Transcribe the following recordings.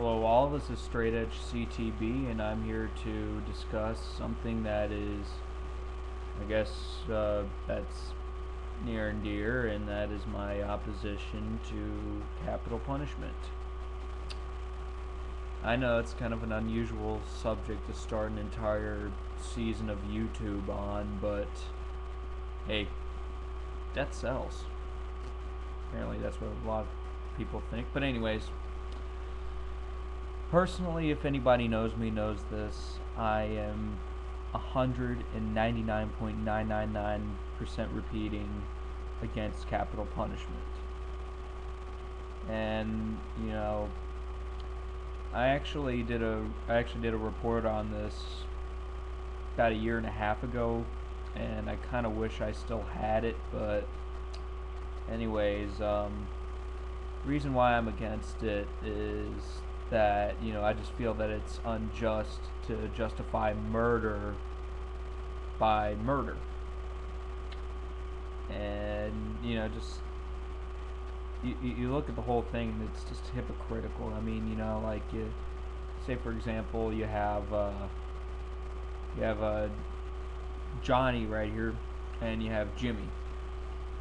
Hello all, this is Straight Edge CTB and I'm here to discuss something that is, I guess, that's near and dear, and that is my opposition to capital punishment. I know it's kind of an unusual subject to start an entire season of YouTube on, but hey, death sells. Apparently that's what a lot of people think. But anyways, personally, if anybody knows me, knows this. I am 199.999% repeating against capital punishment. And I actually did a report on this about a year and a half ago, and I kind of wish I still had it. But anyways, reason why I'm against it is that I just feel that it's unjust to justify murder by murder, and just you look at the whole thing and it's just hypocritical. I mean, like, you say for example you have Johnny right here, and you have Jimmy.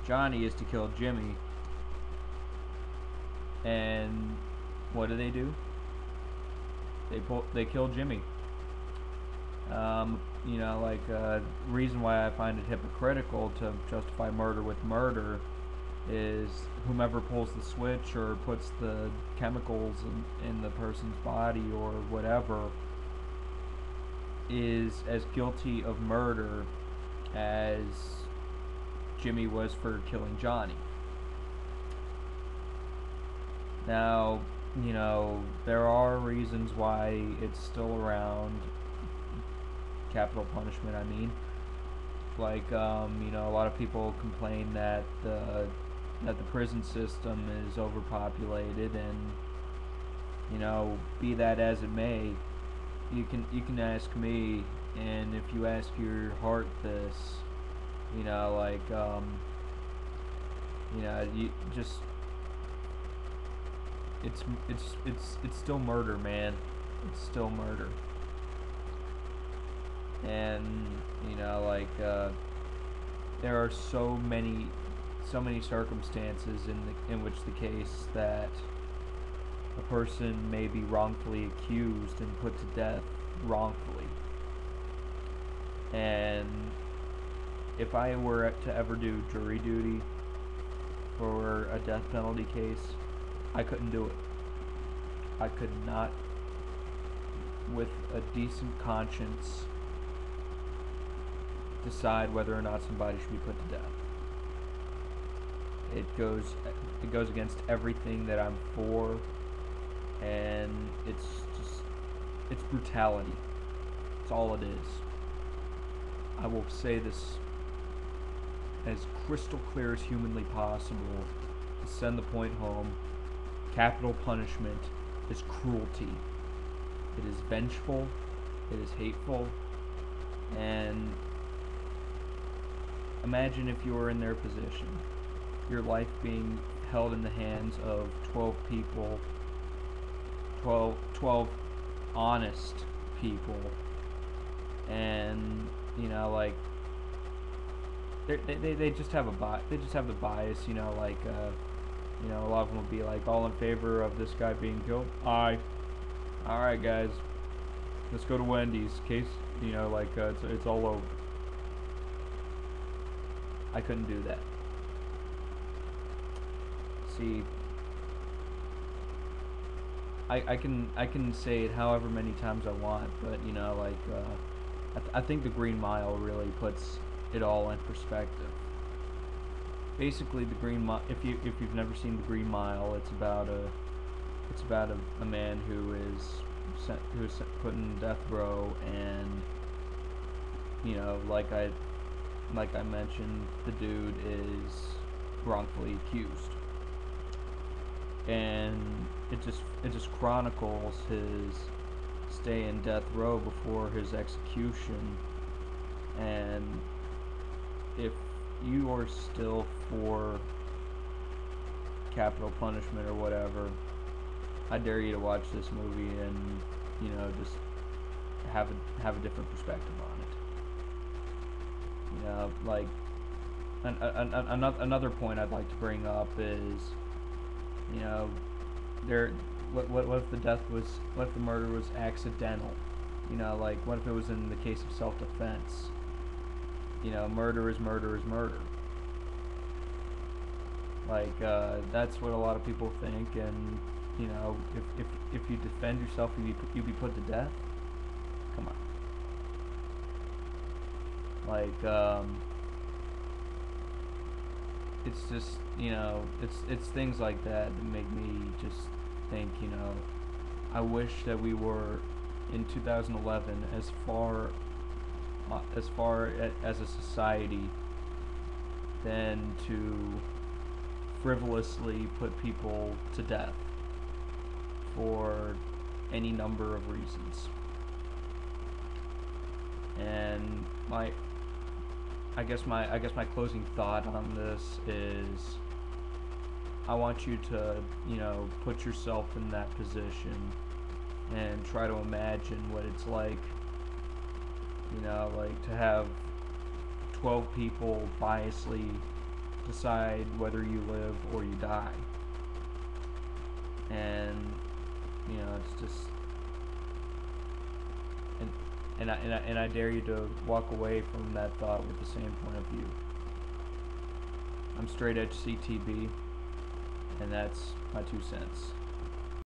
Johnny is to kill Jimmy, and what do? They kill Jimmy. Reason why I find it hypocritical to justify murder with murder is whomever pulls the switch or puts the chemicals in the person's body or whatever is as guilty of murder as Jimmy was for killing Johnny. Now, there are reasons why it's still around, capital punishment, I mean. Like, a lot of people complain that the prison system is overpopulated, and, be that as it may, you can ask me, and if you ask your heart this, you just, it's still murder, man. It's still murder. And there are so many circumstances in which the case that a person may be wrongfully accused and put to death wrongfully. And if I were to ever do jury duty for a death penalty case, I couldn't do it. I could not, with a decent conscience, decide whether or not somebody should be put to death. It goes against everything that I'm for, and it's brutality. It's all it is. I will say this as crystal clear as humanly possible to send the point home. Capital punishment is cruelty. It is vengeful. It is hateful. And imagine if you were in their position. Your life being held in the hands of 12 people, 12 honest people, and they just have they just have the bias, a lot of them will be like, all in favor of this guy being killed. Aye. All right, guys, let's go to Wendy's. Case, it's all over. I couldn't do that. See, I can say it however many times I want, but I think the Green Mile really puts it all in perspective. Basically, the Green Mile. If you've never seen the Green Mile, it's about a man who is put in death row, and like I mentioned, the dude is wrongfully accused, and it just chronicles his stay in death row before his execution. And if you are still for capital punishment or whatever, I dare you to watch this movie and, just have a different perspective on it. Like another point I'd like to bring up is, you know, there. What if the what if the murder was accidental? Like what if it was in the case of self-defense? Murder is murder is murder. Like that's what a lot of people think, and if you defend yourself, you be put to death. Come on. Like it's just it's things like that that make me just think I wish that we were in 2011 as a society than to frivolously put people to death for any number of reasons. And I guess my closing thought on this is I want you to, put yourself in that position and try to imagine what it's like, like to have 12 people biasly decide whether you live or you die. And, it's just and I dare you to walk away from that thought with the same point of view. I'm Straight Edge CTB, and that's my 2 cents.